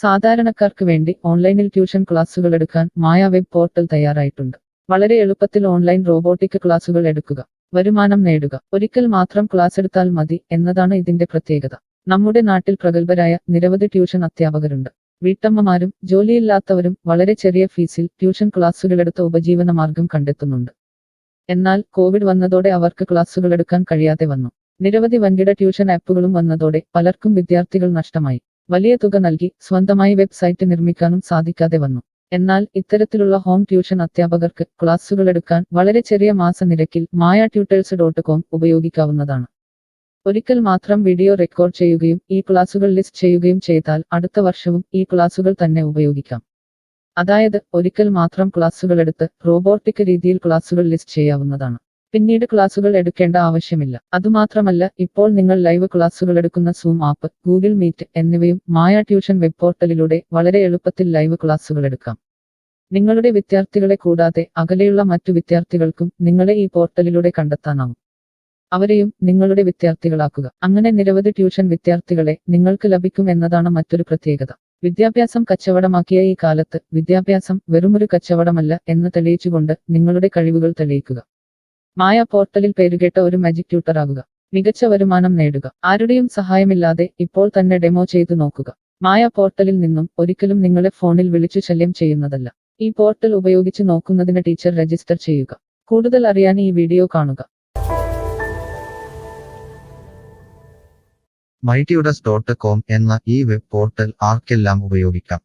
സാധാരണക്കാർക്ക് വേണ്ടി ഓൺലൈനിൽ ട്യൂഷൻ ക്ലാസുകൾ എടുക്കാൻ മായ വെബ് പോർട്ടൽ തയ്യാറായിട്ടുണ്ട്. വളരെ എളുപ്പത്തിൽ ഓൺലൈൻ റോബോട്ടിക് ക്ലാസുകൾ എടുക്കുക, വരുമാനം നേടുക. ഒരിക്കൽ മാത്രം ക്ലാസ് എടുത്താൽ മതി എന്നതാണ് ഇതിന്റെ പ്രത്യേകത. നമ്മുടെ നാട്ടിൽ പ്രഗത്ഭരായ നിരവധി ട്യൂഷൻ അധ്യാപകരുണ്ട്. വീട്ടമ്മമാരും ജോലിയില്ലാത്തവരും വളരെ ചെറിയ ഫീസിൽ ട്യൂഷൻ ക്ലാസുകളെടുത്ത് ഉപജീവന മാർഗം കണ്ടെത്തുന്നുണ്ട്. എന്നാൽ കോവിഡ് വന്നതോടെ അവർക്ക് ക്ലാസുകൾ എടുക്കാൻ കഴിയാതെ വന്നു. നിരവധി വൻകിട ട്യൂഷൻ ആപ്പുകളും വന്നതോടെ പലർക്കും വിദ്യാർത്ഥികൾ നഷ്ടമായി. വലിയ തുക നൽകി സ്വന്തമായി വെബ്സൈറ്റ് നിർമ്മിക്കാനും സാധിക്കാതെ വന്നു. എന്നാൽ ഇത്തരത്തിലുള്ള ഹോം ട്യൂഷൻ അധ്യാപകർക്ക് ക്ലാസുകൾ എടുക്കാൻ വളരെ ചെറിയ മാസ നിരക്കിൽ mayatutors.com ഉപയോഗിക്കാവുന്നതാണ്. ഒരിക്കൽ മാത്രം വീഡിയോ റെക്കോർഡ് ചെയ്യുകയും ഈ ക്ലാസുകൾ ലിസ്റ്റ് ചെയ്യുകയും ചെയ്താൽ അടുത്ത വർഷവും ഈ ക്ലാസുകൾ തന്നെ ഉപയോഗിക്കാം. അതായത് ഒരിക്കൽ മാത്രം ക്ലാസുകൾ എടുത്ത് റോബോട്ടിക് രീതിയിൽ ക്ലാസുകൾ ലിസ്റ്റ് ചെയ്യാവുന്നതാണ്. പിന്നീട് ക്ലാസുകൾ എടുക്കേണ്ട ആവശ്യമില്ല. അതുമാത്രമല്ല, ഇപ്പോൾ നിങ്ങൾ ലൈവ് ക്ലാസുകൾ എടുക്കുന്ന സൂം ആപ്പ്, ഗൂഗിൾ മീറ്റ് എന്നിവയും മായ ട്യൂഷൻ വെബ് പോർട്ടലിലൂടെ വളരെ എളുപ്പത്തിൽ ലൈവ് ക്ലാസുകൾ എടുക്കാം. നിങ്ങളുടെ വിദ്യാർത്ഥികളെ കൂടാതെ അകലെയുള്ള മറ്റു വിദ്യാർത്ഥികൾക്കും നിങ്ങളെ ഈ പോർട്ടലിലൂടെ കണ്ടെത്താനാവും. അവരെയും നിങ്ങളുടെ വിദ്യാർത്ഥികളാക്കുക. അങ്ങനെ നിരവധി ട്യൂഷൻ വിദ്യാർത്ഥികളെ നിങ്ങൾക്ക് ലഭിക്കും എന്നതാണ് മറ്റൊരു പ്രത്യേകത. വിദ്യാഭ്യാസം കച്ചവടമാക്കിയ ഈ കാലത്ത് വിദ്യാഭ്യാസം വെറുമൊരു കച്ചവടമല്ല എന്ന് തെളിയിച്ചുകൊണ്ട് നിങ്ങളുടെ കഴിവുകൾ തെളിയിക്കുക. മായ പോർട്ടലിൽ പേരുകേട്ട ഒരു മാജിക് ട്യൂട്ടർ ആകുക. മികച്ച വരുമാനം നേടുക. ആരുടെയും സഹായമില്ലാതെ ഇപ്പോൾ തന്നെ ഡെമോ ചെയ്തു നോക്കുക. മായ പോർട്ടലിൽ നിന്നും ഒരിക്കലും നിങ്ങളെ ഫോണിൽ വിളിച്ചു ശല്യം ചെയ്യുന്നതല്ല. ഈ പോർട്ടൽ ഉപയോഗിച്ച് നോക്കുന്നതിന് ടീച്ചർ രജിസ്റ്റർ ചെയ്യുക. കൂടുതൽ അറിയാൻ ഈ വീഡിയോ കാണുക. mytutors.com എന്ന ഈ വെബ് പോർട്ടൽ ആർക്കെല്ലാം ഉപയോഗിക്കാം?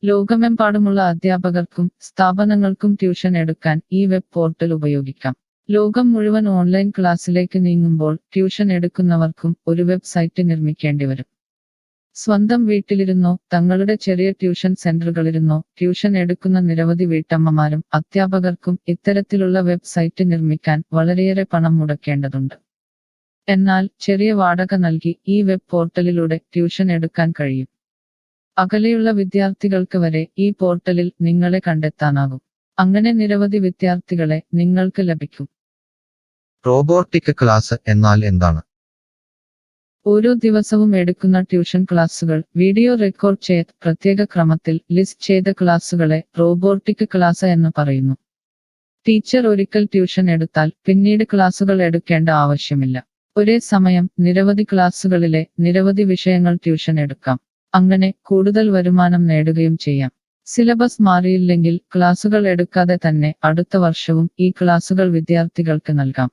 ലോകമെമ്പാടുമുള്ള അധ്യാപകർക്കും സ്ഥാപനങ്ങൾക്കും ട്യൂഷൻ എടുക്കാൻ ഈ വെബ് പോർട്ടൽ ഉപയോഗിക്കാം. ലോകം മുഴുവൻ ഓൺലൈൻ ക്ലാസ്സിലേക്ക് നീങ്ങുമ്പോൾ ട്യൂഷൻ എടുക്കുന്നവർക്കും ഒരു വെബ്സൈറ്റ് നിർമ്മിക്കേണ്ടി വരും. സ്വന്തം വീട്ടിലിരുന്നോ തങ്ങളുടെ ചെറിയ ട്യൂഷൻ സെന്ററുകളിലിരുന്നോ ട്യൂഷൻ എടുക്കുന്ന നിരവധി വീട്ടമ്മമാരും അധ്യാപകർക്കും ഇത്തരത്തിലുള്ള വെബ്സൈറ്റ് നിർമ്മിക്കാൻ വളരെയേറെ പണം മുടക്കേണ്ടതുണ്ട്. എന്നാൽ ചെറിയ വാടക നൽകി ഈ വെബ് പോർട്ടലിലൂടെ ട്യൂഷൻ എടുക്കാൻ കഴിയും. അകലെയുള്ള വിദ്യാർത്ഥികൾക്ക് വരെ ഈ പോർട്ടലിൽ നിങ്ങളെ കണ്ടെത്താനാകും. അങ്ങനെ നിരവധി വിദ്യാർത്ഥികളെ നിങ്ങൾക്ക് ലഭിക്കും. റോബോട്ടിക് ക്ലാസ് എന്നാൽ എന്താണ്? ഓരോ ദിവസവും എടുക്കുന്ന ട്യൂഷൻ ക്ലാസുകൾ വീഡിയോ റെക്കോർഡ് ചെയ്ത് പ്രത്യേക ക്രമത്തിൽ ലിസ്റ്റ് ചെയ്ത ക്ലാസുകളെ റോബോട്ടിക് ക്ലാസ് എന്ന് പറയുന്നു. ടീച്ചർ ഒരിക്കൽ ട്യൂഷൻ എടുത്താൽ പിന്നീട് ക്ലാസുകൾ എടുക്കേണ്ട ആവശ്യമില്ല. ഒരേ സമയം നിരവധി ക്ലാസുകളിലെ നിരവധി വിഷയങ്ങൾ ട്യൂഷൻ എടുക്കാം. അങ്ങനെ കൂടുതൽ വരുമാനം നേടുകയും ചെയ്യാം. സിലബസ് മാറിയില്ലെങ്കിൽ ക്ലാസുകൾ എടുക്കാതെ തന്നെ അടുത്ത വർഷവും ഈ ക്ലാസുകൾ വിദ്യാർത്ഥികൾക്ക് നൽകാം.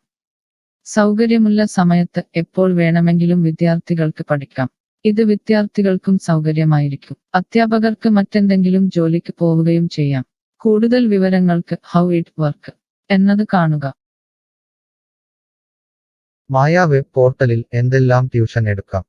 സൗകര്യമുള്ള സമയത്ത് എപ്പോൾ വേണമെങ്കിലും വിദ്യാർത്ഥികൾക്ക് പഠിക്കാം. ഇത് വിദ്യാർത്ഥികൾക്കും സൗകര്യമായിരിക്കും. അധ്യാപകർക്ക് മറ്റെന്തെങ്കിലും ജോലിക്ക് പോവുകയും ചെയ്യാം. കൂടുതൽ വിവരങ്ങൾക്ക് ഹൗ ഇറ്റ് വർക്ക് എന്നത് കാണുക. മായ വെബ് പോർട്ടലിൽ എന്തെല്ലാം ട്യൂഷൻ എടുക്കാം?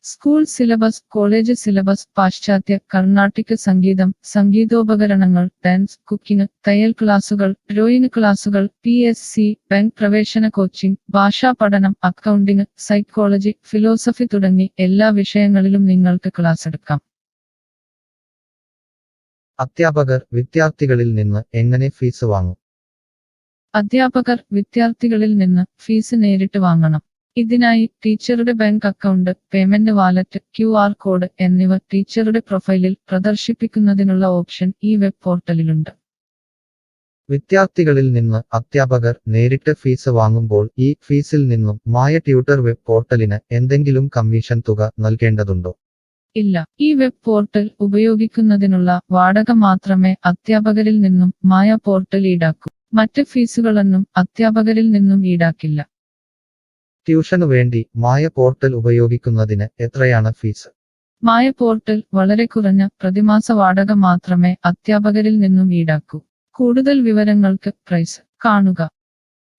സ്കൂൾ സിലബസ്, കോളേജ് സിലബസ്, പാശ്ചാത്യ, കർണാട്ടിക് സംഗീതം, സംഗീതോപകരണങ്ങൾ, ഡാൻസ്, കുക്കിംഗ്, തയ്യൽ ക്ലാസുകൾ, ഡ്രോയിങ് ക്ലാസുകൾ, PSC, ബാങ്ക് പ്രവേശന കോച്ചിംഗ്, ഭാഷാ പഠനം, അക്കൗണ്ടിംഗ്, സൈക്കോളജി, ഫിലോസഫി തുടങ്ങി എല്ലാ വിഷയങ്ങളിലും നിങ്ങൾക്ക് ക്ലാസ് എടുക്കാം. അധ്യാപകർ വിദ്യാർത്ഥികളിൽ നിന്ന് എങ്ങനെ ഫീസ് വാങ്ങും? അധ്യാപകർ വിദ്യാർത്ഥികളിൽ നിന്ന് ഫീസ് നേരിട്ട് വാങ്ങണം. ഇതിനായി ടീച്ചറുടെ bank account, payment wallet, QR code എന്നിവ ടീച്ചറുടെ പ്രൊഫൈലിൽ പ്രദർശിപ്പിക്കുന്നതിനുള്ള ഓപ്ഷൻ ഈ വെബ് പോർട്ടലിലുണ്ട്. വിദ്യാർത്ഥികളിൽ നിന്ന് അധ്യാപകർ നേരിട്ട് ഫീസ് വാങ്ങുമ്പോൾ ഈ ഫീസിൽ നിന്നും മായ ട്യൂട്ടർ വെബ് പോർട്ടലിന് എന്തെങ്കിലും കമ്മീഷൻ തുക നൽകേണ്ടതുണ്ടോ? ഇല്ല. ഈ വെബ് പോർട്ടൽ ഉപയോഗിക്കുന്നതിനുള്ള വാടക മാത്രമേ അധ്യാപകരിൽ നിന്നും മായ പോർട്ടൽ ഈടാക്കൂ. മറ്റ് ഫീസുകളൊന്നും അധ്യാപകരിൽ നിന്നും ഈടാക്കില്ല. ട്യൂഷനു വേണ്ടി മായ പോർട്ടൽ ഉപയോഗിക്കുന്നതിന് എത്രയാണ് ഫീസ്? മായ പോർട്ടൽ വളരെ കുറഞ്ഞ പ്രതിമാസ വാടക മാത്രമേ അധ്യാപകരിൽ നിന്നും ഈടാക്കൂ. കൂടുതൽ വിവരങ്ങൾക്ക് പ്രൈസ് കാണുക.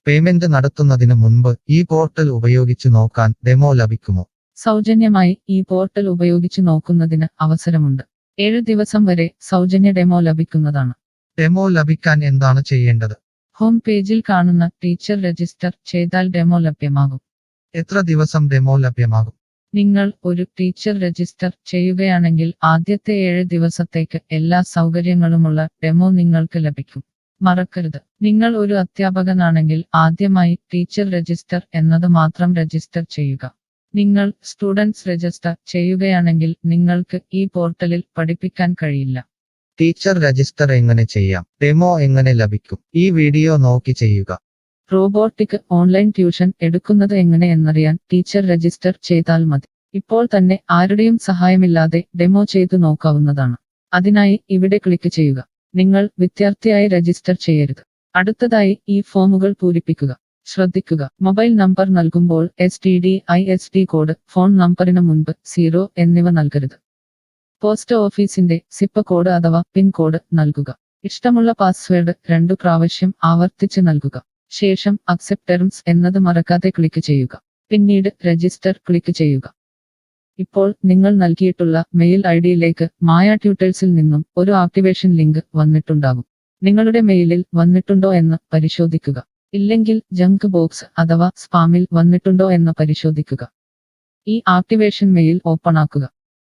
പേയ്മെന്റ് നടത്തുന്നതിന് മുൻപ് ഈ പോർട്ടൽ ഉപയോഗിച്ചു നോക്കാൻ ഡെമോ ലഭിക്കുമോ? സൗജന്യമായി ഈ പോർട്ടൽ ഉപയോഗിച്ചു നോക്കുന്നതിന് അവസരമുണ്ട്. 7 ദിവസം വരെ സൗജന്യ ഡെമോ ലഭിക്കുന്നതാണ്. ഡെമോ ലഭിക്കാൻ എന്താണ് ചെയ്യേണ്ടത്? ഹോം പേജിൽ കാണുന്ന ടീച്ചർ രജിസ്റ്റർ ചെയ്താൽ ഡെമോ ലഭ്യമാകും. എത്ര ദിവസം ഡെമോ ലഭ്യമാകും? നിങ്ങൾ ഒരു ടീച്ചർ രജിസ്റ്റർ ചെയ്യുകയാണെങ്കിൽ ആദ്യത്തെ 7 ദിവസത്തേക്ക് എല്ലാ സൗകര്യങ്ങളുമുള്ള ഡെമോ നിങ്ങൾക്ക് ലഭിക്കും. മറക്കരുത്, നിങ്ങൾ ഒരു അധ്യാപകനാണെങ്കിൽ ആദ്യമായി ടീച്ചർ രജിസ്റ്റർ എന്നത് മാത്രം രജിസ്റ്റർ ചെയ്യുക. നിങ്ങൾ സ്റ്റുഡൻസ് രജിസ്റ്റർ ചെയ്യുകയാണെങ്കിൽ നിങ്ങൾക്ക് ഈ പോർട്ടലിൽ പഠിപ്പിക്കാൻ കഴിയില്ല. ടീച്ചർ രജിസ്റ്റർ എങ്ങനെ ചെയ്യാം? ഡെമോ എങ്ങനെ ലഭിക്കും? ഈ വീഡിയോ നോക്കി ചെയ്യുക. റോബോട്ടിക് ഓൺലൈൻ ട്യൂഷൻ എടുക്കുന്നത് എങ്ങനെ എന്നറിയാൻ ടീച്ചർ രജിസ്റ്റർ ചെയ്താൽ മതി. ഇപ്പോൾ തന്നെ ആരുടെയും സഹായമില്ലാതെ ഡെമോ ചെയ്തു നോക്കാവുന്നതാണ്. അതിനായി ഇവിടെ ക്ലിക്ക് ചെയ്യുക. നിങ്ങൾ വിദ്യാർത്ഥിയായി രജിസ്റ്റർ ചെയ്യരുത്. അടുത്തതായി ഈ ഫോമുകൾ പൂരിപ്പിക്കുക. ശ്രദ്ധിക്കുക, മൊബൈൽ നമ്പർ നൽകുമ്പോൾ STD/ISD കോഡ്, ഫോൺ നമ്പറിന് മുൻപ് 0 എന്നിവ നൽകരുത്. പോസ്റ്റ് ഓഫീസിന്റെ സിപ്പ് കോഡ് അഥവാ പിൻ കോഡ് നൽകുക. ഇഷ്ടമുള്ള പാസ്വേഡ് 2 പ്രാവശ്യം ആവർത്തിച്ച് നൽകുക. ശേഷം അക്സെപ്റ്റ് ടെർംസ് എന്നത് മറക്കാതെ ക്ലിക്ക് ചെയ്യുക. പിന്നീട് രജിസ്റ്റർ ക്ലിക്ക് ചെയ്യുക. ഇപ്പോൾ നിങ്ങൾ നൽകിയിട്ടുള്ള മെയിൽ ഐഡിയിലേക്ക് മായ ട്യൂട്ടേഴ്സിൽ നിന്നും ഒരു ആക്ടിവേഷൻ ലിങ്ക് വന്നിട്ടുണ്ടാകും. നിങ്ങളുടെ മെയിലിൽ വന്നിട്ടുണ്ടോ എന്ന് പരിശോധിക്കുക. ഇല്ലെങ്കിൽ ജങ്ക് ബോക്സ് അഥവാ സ്പാമിൽ വന്നിട്ടുണ്ടോ എന്ന് പരിശോധിക്കുക. ഈ ആക്ടിവേഷൻ മെയിൽ ഓപ്പൺ ആക്കുക.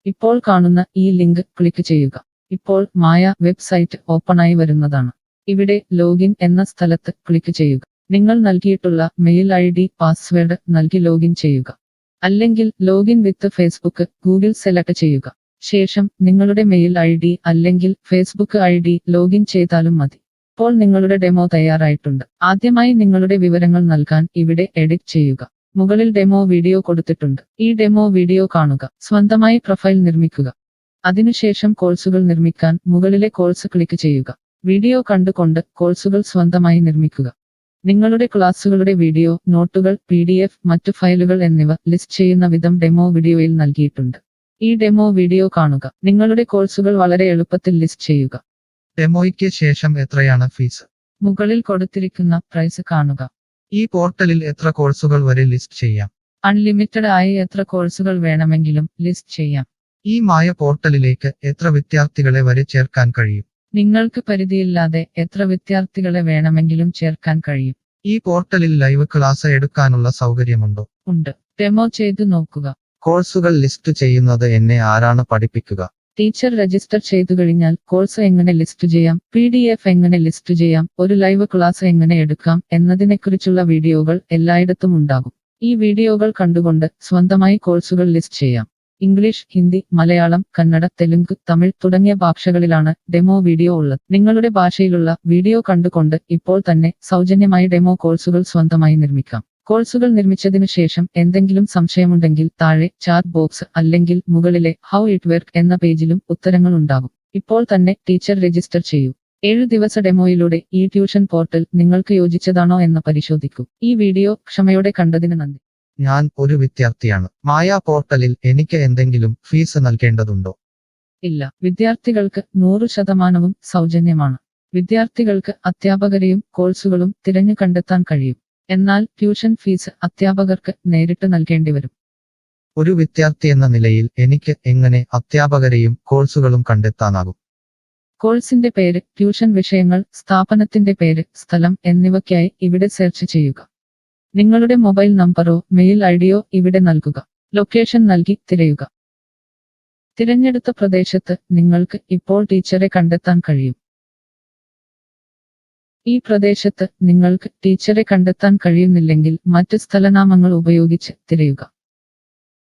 ഇപ്പോൾ കാണുന്ന ഈ ലിങ്ക് ക്ലിക്ക് ചെയ്യുക. ഇപ്പോൾ മായ വെബ്സൈറ്റ് ഓപ്പണായി വരുന്നതാണ്. ഇവിടെ ലോഗിൻ എന്ന സ്ഥലത്ത് ക്ലിക്ക് ചെയ്യുക. നിങ്ങൾ നൽകിയിട്ടുള്ള മെയിൽ ID, പാസ്വേഡ് നൽകി ലോഗിൻ ചെയ്യുക. അല്ലെങ്കിൽ ലോഗിൻ വിത്ത് ഫേസ്ബുക്ക്, ഗൂഗിൾ സെലക്ട് ചെയ്യുക. ശേഷം നിങ്ങളുടെ മെയിൽ ID അല്ലെങ്കിൽ ഫേസ്ബുക്ക് ID ലോഗിൻ ചെയ്താലും മതി. ഇപ്പോൾ നിങ്ങളുടെ ഡെമോ തയ്യാറായിട്ടുണ്ട്. ആദ്യമായി നിങ്ങളുടെ വിവരങ്ങൾ നൽകാൻ ഇവിടെ എഡിറ്റ് ചെയ്യുക. മുകളിൽ ഡെമോ വീഡിയോ കൊടുത്തിട്ടുണ്ട്. ഈ ഡെമോ വീഡിയോ കാണുക. സ്വന്തമായി പ്രൊഫൈൽ നിർമ്മിക്കുക. അതിനുശേഷം കോഴ്സുകൾ നിർമ്മിക്കാൻ മുകളിലെ കോഴ്സ് ക്ലിക്ക് ചെയ്യുക. വീഡിയോ കണ്ടുകൊണ്ട് കോഴ്സുകൾ സ്വന്തമായി നിർമ്മിക്കുക. നിങ്ങളുടെ ക്ലാസുകളുടെ വീഡിയോ, നോട്ടുകൾ, PDF, മറ്റു ഫയലുകൾ എന്നിവ ലിസ്റ്റ് ചെയ്യുന്ന വിധം ഡെമോ വീഡിയോയിൽ നൽകിയിട്ടുണ്ട്. ഈ ഡെമോ വീഡിയോ കാണുക. നിങ്ങളുടെ കോഴ്സുകൾ വളരെ എളുപ്പത്തിൽ ലിസ്റ്റ് ചെയ്യുക. ഡെമോയ്ക്ക് ശേഷം എത്രയാണ് ഫീസ്? മുകളിൽ കൊടുത്തിരിക്കുന്ന പ്രൈസ് കാണുക. ഈ പോർട്ടലിൽ എത്ര കോഴ്സുകൾ വരെ ലിസ്റ്റ് ചെയ്യാം? അൺലിമിറ്റഡ് ആയി എത്ര കോഴ്സുകൾ വേണമെങ്കിലും ലിസ്റ്റ് ചെയ്യാം. ഈ മായ പോർട്ടലിലേക്ക് എത്ര വിദ്യാർത്ഥികളെ വരെ ചേർക്കാൻ കഴിയും? നിങ്ങൾക്ക് പരിധിയില്ലാതെ എത്ര വിദ്യാർത്ഥികളെ വേണമെങ്കിലും ചേർക്കാൻ കഴിയും. ഈ പോർട്ടലിൽ ലൈവ് ക്ലാസ് എടുക്കാനുള്ള സൗകര്യമുണ്ടോ? ഉണ്ട്. ഡെമോ ചെയ്തു നോക്കുക. കോഴ്സുകൾ ലിസ്റ്റ് ചെയ്യുന്നത് എന്നെ ആരാണ് പഠിപ്പിക്കുക? ടീച്ചർ രജിസ്റ്റർ ചെയ്തു കഴിഞ്ഞാൽ കോഴ്സ് എങ്ങനെ ലിസ്റ്റ് ചെയ്യാം, PDF എങ്ങനെ ലിസ്റ്റ് ചെയ്യാം, ഒരു ലൈവ് ക്ലാസ് എങ്ങനെ എടുക്കാം എന്നതിനെക്കുറിച്ചുള്ള വീഡിയോകൾ എല്ലായിടത്തും ഉണ്ടാകും. ഈ വീഡിയോകൾ കണ്ടുകൊണ്ട് സ്വന്തമായി കോഴ്സുകൾ ലിസ്റ്റ് ചെയ്യാം. ഇംഗ്ലീഷ്, ഹിന്ദി, മലയാളം, കന്നഡ, തെലുങ്ക്, തമിഴ് തുടങ്ങിയ ഭാഷകളിലാണ് ഡെമോ വീഡിയോ ഉള്ളത്. നിങ്ങളുടെ ഭാഷയിലുള്ള വീഡിയോ കണ്ടുകൊണ്ട് ഇപ്പോൾ തന്നെ സൗജന്യമായി ഡെമോ കോഴ്സുകൾ സ്വന്തമായി നിർമ്മിക്കാം. കോഴ്സുകൾ നിർമ്മിച്ചതിനു ശേഷം എന്തെങ്കിലും സംശയമുണ്ടെങ്കിൽ താഴെ ചാറ്റ് ബോക്സ് അല്ലെങ്കിൽ മുകളിലെ ഹൗ ഇറ്റ് വർക്ക് എന്ന പേജിലും ഉത്തരങ്ങൾ ഉണ്ടാകും. ഇപ്പോൾ തന്നെ ടീച്ചർ രജിസ്റ്റർ ചെയ്യൂ. 7 ദിവസ ഡെമോയിലൂടെ ഈ ട്യൂഷൻ പോർട്ടൽ നിങ്ങൾക്ക് യോജിച്ചതാണോ എന്ന് പരിശോധിക്കൂ. ഈ വീഡിയോ ക്ഷമയോടെ കണ്ടതിന് നന്ദി. ഞാൻ ഒരു വിദ്യാർത്ഥിയാണ്. മായ പോർട്ടലിൽ എനിക്ക് എന്തെങ്കിലും ഫീസ് നൽകേണ്ടതുണ്ടോ? ഇല്ല. വിദ്യാർത്ഥികൾക്ക് 100% സൗജന്യമാണ്. വിദ്യാർത്ഥികൾക്ക് അധ്യാപകരെയും കോഴ്സുകളും തിരഞ്ഞു കണ്ടെത്താൻ കഴിയും. എന്നാൽ ട്യൂഷൻ ഫീസ് അധ്യാപകർക്ക് നേരിട്ട് നൽകേണ്ടി വരും. ഒരു വിദ്യാർത്ഥി എന്ന നിലയിൽ എനിക്ക് എങ്ങനെ അധ്യാപകരെയും കോഴ്സുകളും കണ്ടെത്താനാകും? കോഴ്സിന്റെ പേര്, ട്യൂഷൻ വിഷയങ്ങൾ, സ്ഥാപനത്തിന്റെ പേര്, സ്ഥലം എന്നിവയ്ക്കായി ഇവിടെ സെർച്ച് ചെയ്യുക. നിങ്ങളുടെ മൊബൈൽ നമ്പറോ മെയിൽ ഐഡിയോ ഇവിടെ നൽകുക. ലൊക്കേഷൻ നൽകി തിരയുക. തിരഞ്ഞെടുത്ത പ്രദേശത്ത് നിങ്ങൾക്ക് ഇപ്പോൾ ടീച്ചറെ കണ്ടെത്താൻ കഴിയും. ഈ പ്രദേശത്ത് നിങ്ങൾക്ക് ടീച്ചറെ കണ്ടെത്താൻ കഴിയുന്നില്ലെങ്കിൽ മറ്റ് സ്ഥലനാമങ്ങൾ ഉപയോഗിച്ച് തിരയുക.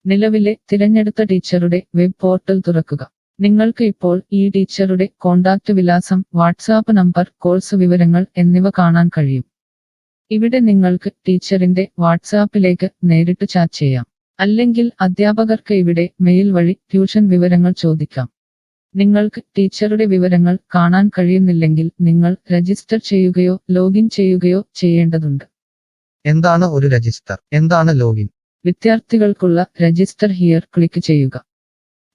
നിലവിലെ തിരഞ്ഞെടുത്ത ടീച്ചറുടെ വെബ് പോർട്ടൽ തുറക്കുക. നിങ്ങൾക്ക് ഇപ്പോൾ ഈ ടീച്ചറുടെ കോൺടാക്റ്റ് വിലാസം, വാട്സാപ്പ് നമ്പർ, കോഴ്സ് വിവരങ്ങൾ എന്നിവ കാണാൻ കഴിയും. ഇവിടെ നിങ്ങൾക്ക് ടീച്ചറിന്റെ വാട്സാപ്പിലേക്ക് നേരിട്ട് ചാറ്റ് ചെയ്യാം. അല്ലെങ്കിൽ അധ്യാപകർക്ക് ഇവിടെ മെയിൽ വഴി ട്യൂഷൻ വിവരങ്ങൾ ചോദിക്കാം. നിങ്ങൾക്ക് ടീച്ചറുടെ വിവരങ്ങൾ കാണാൻ കഴിയുന്നില്ലെങ്കിൽ നിങ്ങൾ രജിസ്റ്റർ ചെയ്യുകയോ ലോഗിൻ ചെയ്യുകയോ ചെയ്യേണ്ടതുണ്ട്. എന്താണ് ഒരു രജിസ്റ്റർ? എന്താണ് ലോഗിൻ? വിദ്യാർത്ഥികൾക്കുള്ള രജിസ്റ്റർ ഹിയർ ക്ലിക്ക് ചെയ്യുക.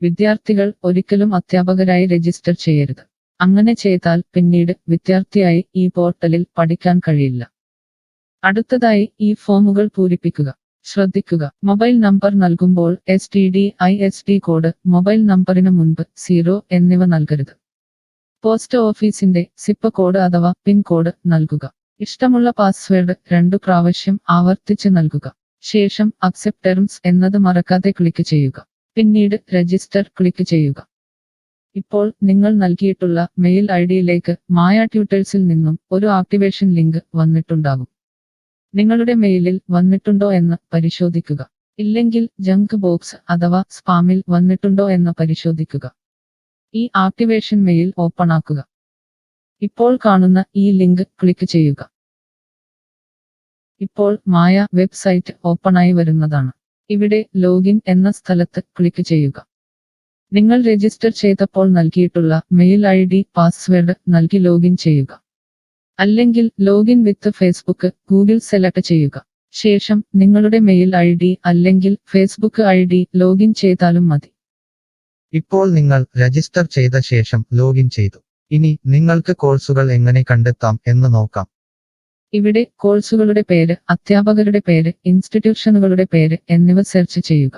വിദ്യാർത്ഥികൾ ഒരിക്കലും അധ്യാപകരായി രജിസ്റ്റർ ചെയ്യരുത്. അങ്ങനെ ചെയ്താൽ പിന്നീട് വിദ്യാർത്ഥിയായി ഈ പോർട്ടലിൽ പഠിക്കാൻ കഴിയില്ല. അടുത്തതായി ഈ ഫോമുകൾ പൂരിപ്പിക്കുക. ശ്രദ്ധിക്കുക, മൊബൈൽ നമ്പർ നൽകുമ്പോൾ STD/ISD കോഡ്, മൊബൈൽ നമ്പറിന് മുൻപ് 0 എന്നിവ നൽകരുത്. പോസ്റ്റ് ഓഫീസിന്റെ സിപ്പ് കോഡ് അഥവാ പിൻ കോഡ് നൽകുക. ഇഷ്ടമുള്ള പാസ്വേഡ് 2 പ്രാവശ്യം ആവർത്തിച്ച് നൽകുക. ശേഷം അക്സെപ്റ്റ് ടെർംസ് എന്നത് മറക്കാതെ ക്ലിക്ക് ചെയ്യുക. പിന്നീട് രജിസ്റ്റർ ക്ലിക്ക് ചെയ്യുക. ഇപ്പോൾ നിങ്ങൾ നൽകിയിട്ടുള്ള മെയിൽ ഐഡിയിലേക്ക് മായ ട്യൂട്ടേഴ്സിൽ നിന്നും ഒരു ആക്ടിവേഷൻ ലിങ്ക് വന്നിട്ടുണ്ടാകും. നിങ്ങളുടെ മെയിലിൽ വന്നിട്ടുണ്ടോ എന്ന് പരിശോധിക്കുക. ഇല്ലെങ്കിൽ ജങ്ക് ബോക്സ് അഥവാ സ്പാമിൽ വന്നിട്ടുണ്ടോ എന്ന് പരിശോധിക്കുക. ഈ ആക്ടിവേഷൻ മെയിൽ ഓപ്പൺ ആക്കുക. ഇപ്പോൾ കാണുന്ന ഈ ലിങ്ക് ക്ലിക്ക് ചെയ്യുക. ഇപ്പോൾ മായ വെബ്സൈറ്റ് ഓപ്പണായി വരുന്നതാണ്. ഇവിടെ ലോഗിൻ എന്ന സ്ഥലത്ത് ക്ലിക്ക് ചെയ്യുക. നിങ്ങൾ രജിസ്റ്റർ ചെയ്തപ്പോൾ നൽകിയിട്ടുള്ള മെയിൽ ID പാസ്വേഡ് നൽകി ലോഗിൻ ചെയ്യുക. അല്ലെങ്കിൽ ലോഗിൻ വിത്ത് ഫേസ്ബുക്ക് ഗൂഗിൾ സെലക്ട് ചെയ്യുക. ശേഷം നിങ്ങളുടെ മെയിൽ ID അല്ലെങ്കിൽ ഫേസ്ബുക്ക് ID ലോഗിൻ ചെയ്താലും മതി. ഇപ്പോൾ നിങ്ങൾ രജിസ്റ്റർ ചെയ്ത ശേഷം ലോഗിൻ ചെയ്തു. ഇനി നിങ്ങൾക്ക് കോഴ്സുകൾ എങ്ങനെ കണ്ടെത്താം എന്ന് നോക്കാം. ഇവിടെ കോഴ്സുകളുടെ പേര്, അധ്യാപകരുടെ പേര്, ഇൻസ്റ്റിറ്റ്യൂഷനുകളുടെ പേര് എന്നിവ സെർച്ച് ചെയ്യുക.